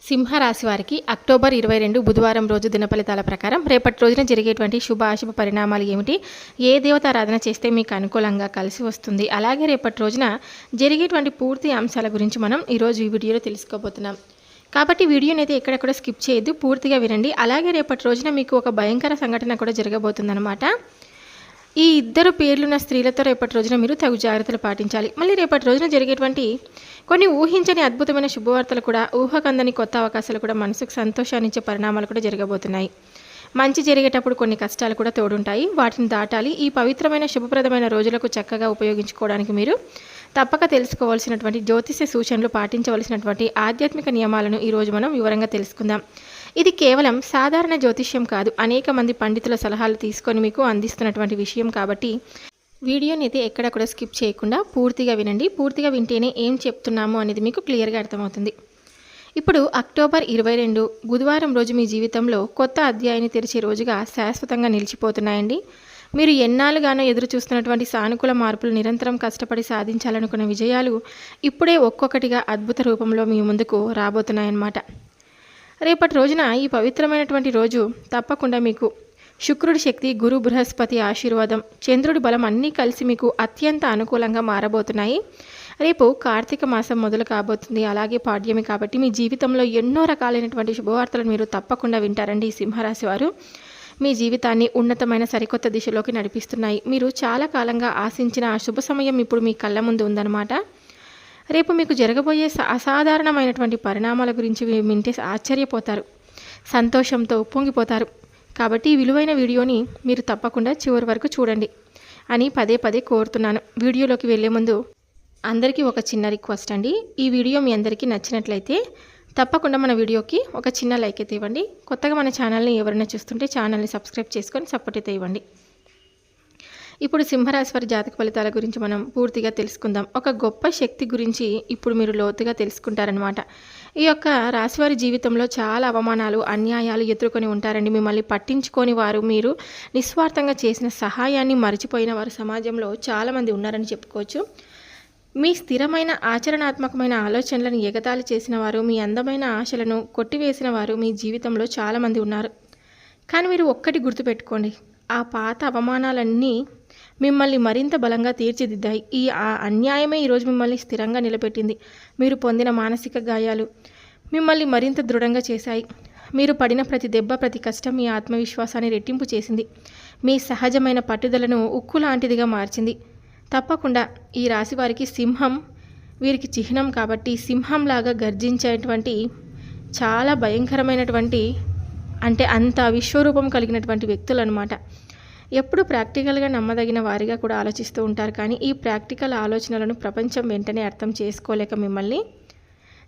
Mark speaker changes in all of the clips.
Speaker 1: సింహరాశి వారికి అక్టోబర్ 22 బుధవారం రోజు దినఫలితాల ప్రకారం రేపటి రోజున జరిగేటువంటి శుభ అశుభ పరిణామాలు ఏమిటి, ఏ దేవతారాధన చేస్తే మీకు అనుకూలంగా కలిసి వస్తుంది, అలాగే రేపటి రోజున జరిగేటువంటి పూర్తి అంశాల గురించి మనం ఈరోజు ఈ వీడియోలో తెలుసుకోబోతున్నాం. కాబట్టి వీడియోని అయితే ఎక్కడెక్కడ స్కిప్ చేయొద్దు, పూర్తిగా వినండి. అలాగే రేపటి రోజున మీకు ఒక భయంకర సంఘటన కూడా జరగబోతుందన్నమాట. ఈ ఇద్దరు పేర్లున్న స్త్రీలతో రేపటి రోజున మీరు తగు జాగ్రత్తలు పాటించాలి. మళ్ళీ రేపటి రోజున జరిగేటువంటి కొన్ని ఊహించని అద్భుతమైన శుభవార్తలు కూడా, ఊహకందని కొత్త అవకాశాలు కూడా, మనసుకు సంతోషాన్నిచ్చే పరిణామాలు కూడా జరగబోతున్నాయి. మంచి జరిగేటప్పుడు కొన్ని కష్టాలు కూడా తోడుంటాయి, వాటిని దాటాలి. ఈ పవిత్రమైన శుభప్రదమైన రోజులకు చక్కగా ఉపయోగించుకోవడానికి మీరు తప్పక తెలుసుకోవాల్సినటువంటి జ్యోతిష్య సూచనలు, పాటించవలసినటువంటి ఆధ్యాత్మిక నియమాలను ఈరోజు మనం వివరంగా తెలుసుకుందాం. ఇది కేవలం సాధారణ జ్యోతిష్యం కాదు, అనేక మంది పండితుల సలహాలు తీసుకొని మీకు అందిస్తున్నటువంటి విషయం. కాబట్టి వీడియోని అయితే ఎక్కడ కూడా స్కిప్ చేయకుండా పూర్తిగా వినండి. పూర్తిగా వింటేనే ఏం చెప్తున్నాము అనేది మీకు క్లియర్గా అర్థమవుతుంది. ఇప్పుడు అక్టోబర్ 22 బుధవారం రోజు మీ జీవితంలో కొత్త అధ్యాయాన్ని తెరిచే రోజుగా శాశ్వతంగా నిలిచిపోతున్నాయండి. మీరు ఎన్నాళ్ళుగానో ఎదురు చూస్తున్నటువంటి సానుకూల మార్పులు, నిరంతరం కష్టపడి సాధించాలనుకున్న విజయాలు ఇప్పుడే ఒక్కొక్కటిగా అద్భుత రూపంలో మీ ముందుకు రాబోతున్నాయన్నమాట. రేపటి రోజున, ఈ పవిత్రమైనటువంటి రోజు తప్పకుండా మీకు శుక్రుడి శక్తి, గురు బృహస్పతి ఆశీర్వాదం, చంద్రుడి బలం అన్నీ కలిసి మీకు అత్యంత అనుకూలంగా మారబోతున్నాయి. రేపు కార్తీక మాసం మొదలు కాబోతుంది, అలాగే పాడ్యమి. కాబట్టి మీ జీవితంలో ఎన్నో రకాలైనటువంటి శుభవార్తలను మీరు తప్పకుండా వింటారండి. ఈ సింహరాశి వారు మీ జీవితాన్ని ఉన్నతమైన సరికొత్త దిశలోకి నడిపిస్తున్నాయి. మీరు చాలా కాలంగా ఆశించిన ఆ శుభ సమయం ఇప్పుడు మీ కళ్ళ ముందు ఉందన్నమాట. రేపు మీకు జరగబోయే అసాధారణమైనటువంటి పరిణామాల గురించి వింటే ఆశ్చర్యపోతారు, సంతోషంతో ఉప్పొంగిపోతారు. కాబట్టి ఈ విలువైన వీడియోని మీరు తప్పకుండా చివరి వరకు చూడండి అని పదే పదే కోరుతున్నాను. వీడియోలోకి వెళ్ళే ముందు అందరికీ ఒక చిన్న రిక్వెస్ట్ అండి. ఈ వీడియో మీ అందరికీ నచ్చినట్లయితే తప్పకుండా మన వీడియోకి ఒక చిన్న లైక్ అయితే ఇవ్వండి. కొత్తగా మన ఛానల్ని ఎవరైనా చూస్తుంటే ఛానల్ని సబ్స్క్రైబ్ చేసుకొని సపోర్ట్ అయితే ఇవ్వండి. ఇప్పుడు సింహరాశి వారి జాతక ఫలితాల గురించి మనం పూర్తిగా తెలుసుకుందాం. ఒక గొప్ప శక్తి గురించి ఇప్పుడు మీరు లోతుగా తెలుసుకుంటారనమాట. ఈ యొక్క రాశివారి జీవితంలో చాలా అవమానాలు, అన్యాయాలు ఎదుర్కొని ఉంటారండి. మిమ్మల్ని పట్టించుకొని వారు, మీరు నిస్వార్థంగా చేసిన సహాయాన్ని మర్చిపోయిన వారు సమాజంలో చాలామంది ఉన్నారని చెప్పుకోవచ్చు. మీ స్థిరమైన ఆచరణాత్మకమైన ఆలోచనలను ఎగతాళి చేసిన వారు, మీ అందమైన ఆశలను కొట్టివేసిన వారు మీ జీవితంలో చాలామంది ఉన్నారు. కానీ మీరు ఒక్కటి గుర్తుపెట్టుకోండి, ఆ పాత అవమానాలన్నీ మిమ్మల్ని మరింత బలంగా తీర్చిదిద్దాయి. ఈ అన్యాయమే ఈరోజు మిమ్మల్ని స్థిరంగా నిలబెట్టింది. మీరు పొందిన మానసిక గాయాలు మిమ్మల్ని మరింత దృఢంగా చేశాయి. మీరు పడిన ప్రతి దెబ్బ, ప్రతి కష్టం మీ ఆత్మవిశ్వాసాన్ని రెట్టింపు చేసింది. మీ సహజమైన పట్టుదలను ఉక్కు లాంటిదిగా మార్చింది. తప్పకుండా ఈ రాశి వారికి సింహం వీరికి చిహ్నం. కాబట్టి సింహంలాగా గర్జించేటువంటి చాలా భయంకరమైనటువంటి, అంటే అంత విశ్వరూపం కలిగినటువంటి వ్యక్తులు అనమాట. ఎప్పుడు ప్రాక్టికల్గా నమ్మదగిన వారిగా కూడా ఆలోచిస్తూ ఉంటారు. కానీ ఈ ప్రాక్టికల్ ఆలోచనలను ప్రపంచం వెంటనే అర్థం చేసుకోలేక మిమ్మల్ని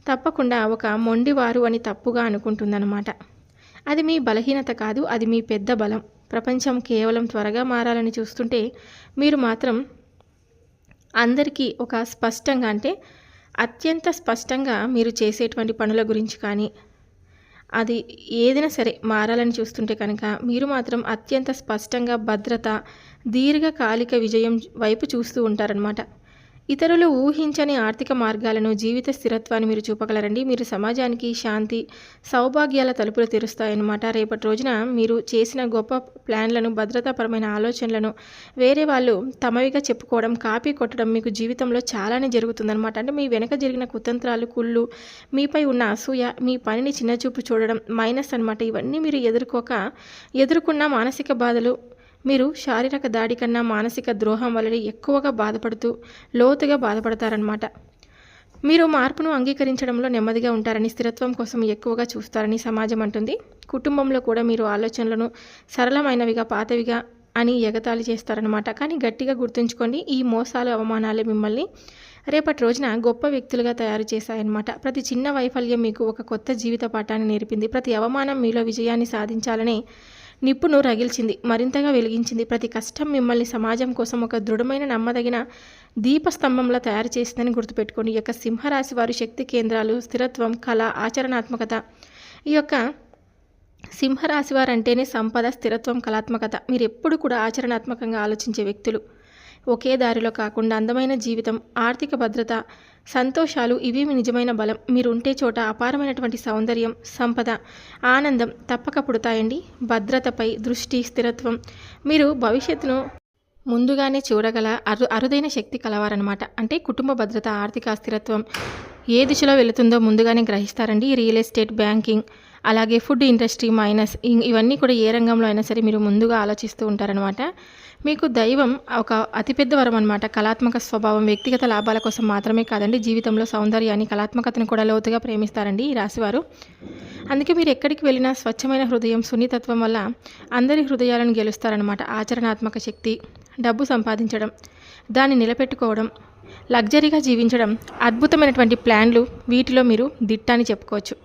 Speaker 1: తప్పకుండా ఒక మొండివారు అని తప్పుగా అనుకుంటుందన్నమాట. అది మీ బలహీనత కాదు, అది మీ పెద్ద బలం. ప్రపంచం కేవలం త్వరగా మారాలని చూస్తుంటే మీరు మాత్రం అందరికీ ఒక స్పష్టంగా, అంటే అత్యంత స్పష్టంగా మీరు చేసేటువంటి పనుల గురించి కానీ, అది ఏదైనా సరే మారాలని చూస్తుంటే కనుక మీరు మాత్రం అత్యంత స్పష్టంగా భద్రత, దీర్ఘకాలిక విజయం వైపు చూస్తూ ఉంటారనమాట. ఇతరులు ఊహించని ఆర్థిక మార్గాలను, జీవిత స్థిరత్వాన్ని మీరు చూపగలరండి. మీరు సమాజానికి శాంతి, సౌభాగ్యాల తలుపులు తెరుస్తాయన్నమాట. రేపటి రోజున మీరు చేసిన గొప్ప ప్లాన్లను, భద్రతాపరమైన ఆలోచనలను వేరే వాళ్ళు తమవిగా చెప్పుకోవడం, కాపీ కొట్టడం మీకు జీవితంలో చాలానే జరుగుతుందన్నమాట. అంటే మీ వెనక జరిగిన కుతంత్రాలు, కుళ్ళు, మీపై ఉన్న అసూయ, మీ పనిని చిన్నచూపు చూడడం మైనస్ అనమాట. ఇవన్నీ మీరు ఎదుర్కొన్న మానసిక బాధలు, మీరు శారీరక దాడి కన్నా మానసిక ద్రోహం వల్ల ఎక్కువగా బాధపడుతూ లోతుగా బాధపడతారనమాట. మీరు మార్పును అంగీకరించడంలో నెమ్మదిగా ఉంటారని, స్థిరత్వం కోసం ఎక్కువగా చూస్తారని సమాజం అంటుంది. కుటుంబంలో కూడా మీరు ఆలోచనలను సరళమైనవిగా, పాతవిగా అని ఎగతాళి చేస్తారనమాట. కానీ గట్టిగా గుర్తుంచుకోండి, ఈ మోసాలు, అవమానాలే మిమ్మల్ని రేపటి రోజున గొప్ప వ్యక్తులుగా తయారు చేశాయన్నమాట. ప్రతి చిన్న వైఫల్యం మీకు ఒక కొత్త జీవిత పాఠాన్ని నేర్పింది. ప్రతి అవమానం మీలో విజయాన్ని సాధించాలనే నిప్పును రగిల్చింది, మరింతగా వెలిగించింది. ప్రతి కష్టం మిమ్మల్ని సమాజం కోసం ఒక దృఢమైన, నమ్మదగిన దీపస్తంభంలా తయారు చేసిందని గుర్తుపెట్టుకోండి. ఈ యొక్క సింహరాశి వారి శక్తి కేంద్రాలు స్థిరత్వం, కళ, ఆచరణాత్మకత. ఈ యొక్క సింహరాశి వారు అంటేనే సంపద, స్థిరత్వం, కళాత్మకత. మీరు ఎప్పుడు కూడా ఆచరణాత్మకంగా ఆలోచించే వ్యక్తులు. ఒకే దారిలో కాకుండా అందమైన జీవితం, ఆర్థిక భద్రత, సంతోషాలు ఇవి మీ నిజమైన బలం. మీరు ఉంటే చోట అపారమైనటువంటి సౌందర్యం, సంపద, ఆనందం తప్పక పుడతాయండి. భద్రతపై దృష్టి, స్థిరత్వం. మీరు భవిష్యత్తును ముందుగానే చూడగల అరుదైన శక్తి కలవారనమాట. అంటే కుటుంబ భద్రత, ఆర్థిక స్థిరత్వం ఏ దిశలో వెళుతుందో ముందుగానే గ్రహిస్తారండి. రియల్ ఎస్టేట్, బ్యాంకింగ్, అలాగే ఫుడ్ ఇండస్ట్రీ, మైనస్ ఇవన్నీ కూడా ఏ రంగంలో అయినా సరే మీరు ముందుగా ఆలోచిస్తూ ఉంటారనమాట. మీకు దైవం ఒక అతిపెద్ద వరం అనమాట. కళాత్మక స్వభావం వ్యక్తిగత లాభాల కోసం మాత్రమే కాదండి, జీవితంలో సౌందర్యాన్ని, కళాత్మకతను కూడా లోతుగా ప్రేమిస్తారండి ఈ రాశివారు. అందుకే మీరు ఎక్కడికి వెళ్ళినా స్వచ్ఛమైన హృదయం, సున్నితత్వం వల్ల అందరి హృదయాలను గెలుస్తారనమాట. ఆచరణాత్మక శక్తి, డబ్బు సంపాదించడం, దాన్ని నిలబెట్టుకోవడం, లగ్జరీగా జీవించడం, అద్భుతమైనటువంటి ప్లాన్లు, వీటిలో మీరు దిట్ట అని చెప్పుకోవచ్చు.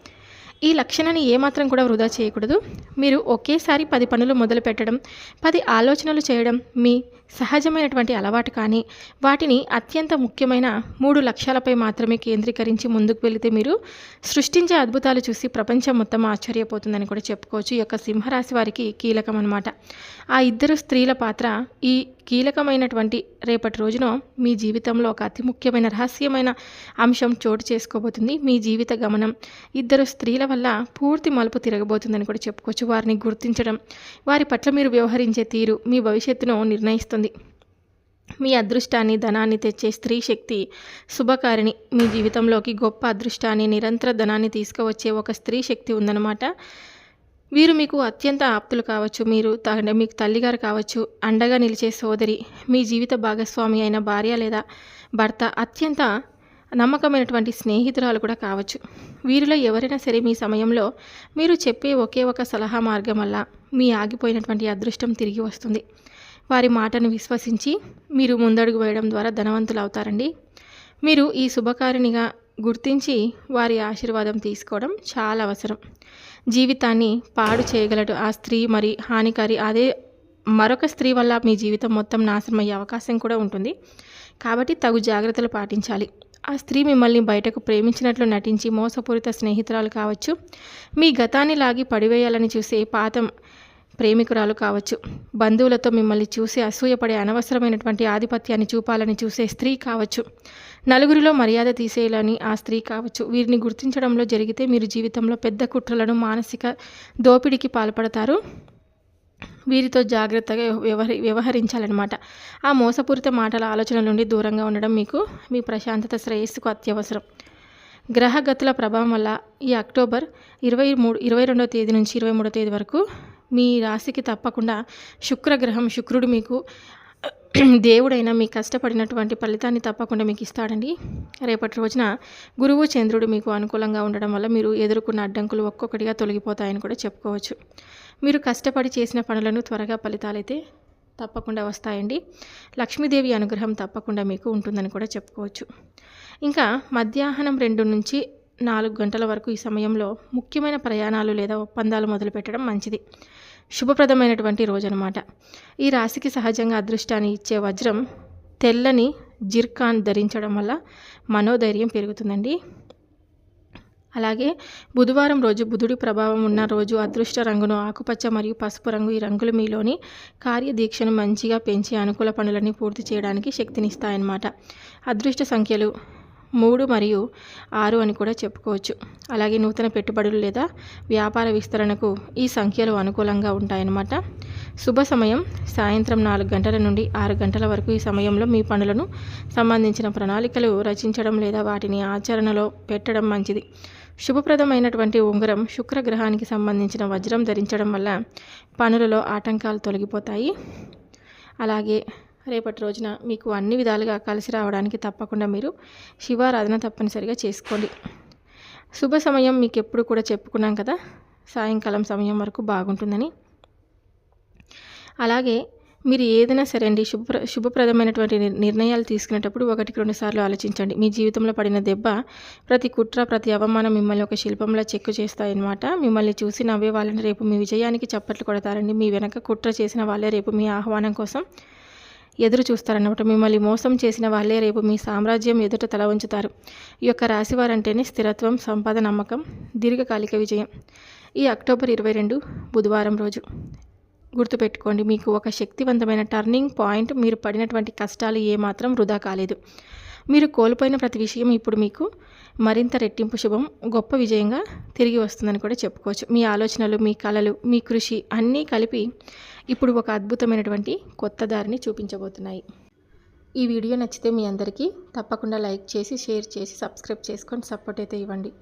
Speaker 1: ఈ లక్షణాన్ని ఏమాత్రం కూడా వృధా చేయకూడదు. మీరు ఒకేసారి 10 పనులు మొదలు పెట్టడం, 10 ఆలోచనలు చేయడం మీ సహజమైనటువంటి అలవాటు. కానీ వాటిని అత్యంత ముఖ్యమైన 3 లక్ష్యాలపై మాత్రమే కేంద్రీకరించి ముందుకు వెళితే మీరు సృష్టించే అద్భుతాలు చూసి ప్రపంచం మొత్తం ఆశ్చర్యపోతుందని కూడా చెప్పుకోవచ్చు. ఈ యొక్క సింహరాశి వారికి కీలకం అన్నమాట. ఆ ఇద్దరు స్త్రీల పాత్ర ఈ కీలకమైనటువంటి రేపటి రోజున మీ జీవితంలో ఒక అతి ముఖ్యమైన రహస్యమైన అంశం చోటు చేసుకోబోతుంది. మీ జీవిత గమనం ఇద్దరు స్త్రీల వల్ల పూర్తి మలుపు తిరగబోతుందని కూడా చెప్పుకోవచ్చు. వారిని గుర్తించడం, వారి పట్ల మీరు వ్యవహరించే తీరు మీ భవిష్యత్తును నిర్ణయిస్తుంది. మీ అదృష్టాన్ని, ధనాన్ని తెచ్చే స్త్రీ శక్తి శుభకారిణి. మీ జీవితంలోకి గొప్ప అదృష్టాన్ని, నిరంతర ధనాన్ని తీసుకువచ్చే ఒక స్త్రీ శక్తి ఉందన్నమాట. వీరు మీకు అత్యంత ఆప్తులు కావచ్చు, మీకు తల్లిగారు కావచ్చు, అండగా నిలిచే సోదరి, మీ జీవిత భాగస్వామి అయిన భార్య లేదా భర్త, అత్యంత నమ్మకమైనటువంటి స్నేహితురాలు కూడా కావచ్చు. వీరిలో ఎవరైనా సరే మీ సమయంలో మీరు చెప్పే ఒకే ఒక సలహా మార్గం వల్ల మీ ఆగిపోయినటువంటి అదృష్టం తిరిగి వస్తుంది. వారి మాటను విశ్వసించి మీరు ముందడుగు వేయడం ద్వారా ధనవంతులు అవుతారండి. మీరు ఈ శుభకారిణిగా గుర్తించి వారి ఆశీర్వాదం తీసుకోవడం చాలా అవసరం. జీవితాన్ని పాడు చేయగలడు ఆ స్త్రీ, మరి హానికారి అదే మరొక స్త్రీ వల్ల మీ జీవితం మొత్తం నాశనం అయ్యే అవకాశం కూడా ఉంటుంది. కాబట్టి తగు జాగ్రత్తలు పాటించాలి. ఆ స్త్రీ మిమ్మల్ని బయటకు ప్రేమించినట్లు నటించి మోసపూరిత స్నేహితురాలు కావచ్చు, మీ గతాన్ని లాగి పడివేయాలని చూసే పాత ప్రేమికురాలు కావచ్చు, బంధువులతో మిమ్మల్ని చూసి అసూయపడే అనవసరమైనటువంటి ఆధిపత్యాన్ని చూపాలని చూసే స్త్రీ కావచ్చు, నలుగురిలో మర్యాద తీసేయాలని ఆ స్త్రీ కావచ్చు. వీరిని గుర్తించడంలో జరిగితే మీరు జీవితంలో పెద్ద కుట్రలను, మానసిక దోపిడీకి పాల్పడతారు. వీరితో జాగ్రత్తగా వ్యవహరించాలన్నమాట. ఆ మోసపూరిత మాటల ఆలోచనల నుండి దూరంగా ఉండడం మీకు మీ ప్రశాంతత, శ్రేయస్సుకు అత్యవసరం. గ్రహగతుల ప్రభావం వల్ల ఈ అక్టోబర్ 22వ తేదీ నుంచి 23వ తేదీ వరకు మీ రాశికి తప్పకుండా శుక్రుడు మీకు దేవుడైన మీ కష్టపడినటువంటి ఫలితాన్ని తప్పకుండా మీకు ఇస్తాడండి. రేపటి రోజున గురువు, చంద్రుడు మీకు అనుకూలంగా ఉండడం వల్ల మీరు ఎదుర్కొన్న అడ్డంకులు ఒక్కొక్కటిగా తొలగిపోతాయని కూడా చెప్పుకోవచ్చు. మీరు కష్టపడి చేసిన పనులను త్వరగా ఫలితాలైతే తప్పకుండా వస్తాయండి. లక్ష్మీదేవి అనుగ్రహం తప్పకుండా మీకు ఉంటుందని కూడా చెప్పుకోవచ్చు. ఇంకా మధ్యాహ్నం 2 నుంచి 4 గంటల వరకు ఈ సమయంలో ముఖ్యమైన ప్రయాణాలు లేదా ఒప్పందాలు మొదలుపెట్టడం మంచిది. శుభప్రదమైనటువంటి రోజు అనమాట. ఈ రాశికి సహజంగా అదృష్టాన్ని ఇచ్చే వజ్రం తెల్లని జిర్కాన్ ధరించడం వల్ల మనోధైర్యం పెరుగుతుందండి. అలాగే బుధవారం రోజు బుధుడి ప్రభావం ఉన్న రోజు అదృష్ట రంగును ఆకుపచ్చ మరియు పసుపు రంగు, ఈ రంగులు మీలోని కార్యదీక్షను మంచిగా పెంచి అనుకూల పనులన్నీ పూర్తి చేయడానికి శక్తినిస్తాయన్నమాట. అదృష్ట సంఖ్యలు 3 మరియు 6 అని కూడా చెప్పుకోవచ్చు. అలాగే నూతన పెట్టుబడులు లేదా వ్యాపార విస్తరణకు ఈ సంఖ్యలు అనుకూలంగా ఉంటాయన్నమాట. శుభ సమయం సాయంత్రం 4 గంటల నుండి 6 గంటల వరకు. ఈ సమయంలో మీ పనులను సంబంధించిన ప్రణాళికలు రచించడం లేదా వాటిని ఆచరణలో పెట్టడం మంచిది. శుభప్రదమైనటువంటి ఉంగరం శుక్రగ్రహానికి సంబంధించిన వజ్రం ధరించడం వల్ల పనులలో ఆటంకాలు తొలగిపోతాయి. అలాగే రేపటి రోజున మీకు అన్ని విధాలుగా కలిసి రావడానికి తప్పకుండా మీరు శివారాధన తప్పనిసరిగా చేసుకోండి. శుభ సమయం మీకు ఎప్పుడు కూడా చెప్పుకున్నాం కదా, సాయంకాలం సమయం వరకు బాగుంటుందని. అలాగే మీరు ఏదైనా సరే అండి శుభప్రదమైనటువంటి నిర్ణయాలు తీసుకునేటప్పుడు 1-2 సార్లు ఆలోచించండి. మీ జీవితంలో పడిన దెబ్బ, ప్రతి కుట్ర, ప్రతి అవమానం మిమ్మల్ని ఒక శిల్పంలా చెక్కు చేస్తాయన్నమాట. మిమ్మల్ని చూసి నవ్వే వాళ్ళని రేపు మీ విజయానికి చప్పట్లు కొడతారండి. మీ వెనక కుట్ర చేసిన వాళ్ళే రేపు మీ ఆహ్వానం కోసం ఎదురు చూస్తారన్నమాట. మిమ్మల్ని మోసం చేసిన వాళ్ళే రేపు మీ సామ్రాజ్యం ఎదుట తల ఉంచుతారు. ఈ యొక్క రాశివారంటేనే స్థిరత్వం, సంపద, నమ్మకం, దీర్ఘకాలిక విజయం. ఈ అక్టోబర్ 22 బుధవారం రోజు గుర్తుపెట్టుకోండి, మీకు ఒక శక్తివంతమైన టర్నింగ్ పాయింట్. మీరు పడినటువంటి కష్టాలు ఏమాత్రం వృధా కాలేదు. మీరు కోల్పోయిన ప్రతి విషయం ఇప్పుడు మీకు మరింత రెట్టింపు శుభం, గొప్ప విజయంగా తిరిగి వస్తుందని కూడా చెప్పుకోవచ్చు. మీ ఆలోచనలు, మీ కలలు, మీ కృషి అన్నీ కలిపి ఇప్పుడు ఒక అద్భుతమైనటువంటి కొత్త దారిని చూపించబోతున్నాయి. ఈ వీడియో నచ్చితే మీ అందరికీ తప్పకుండా లైక్ చేసి, షేర్ చేసి, సబ్స్క్రైబ్ చేసుకొని సపోర్ట్ అయితే ఇవ్వండి.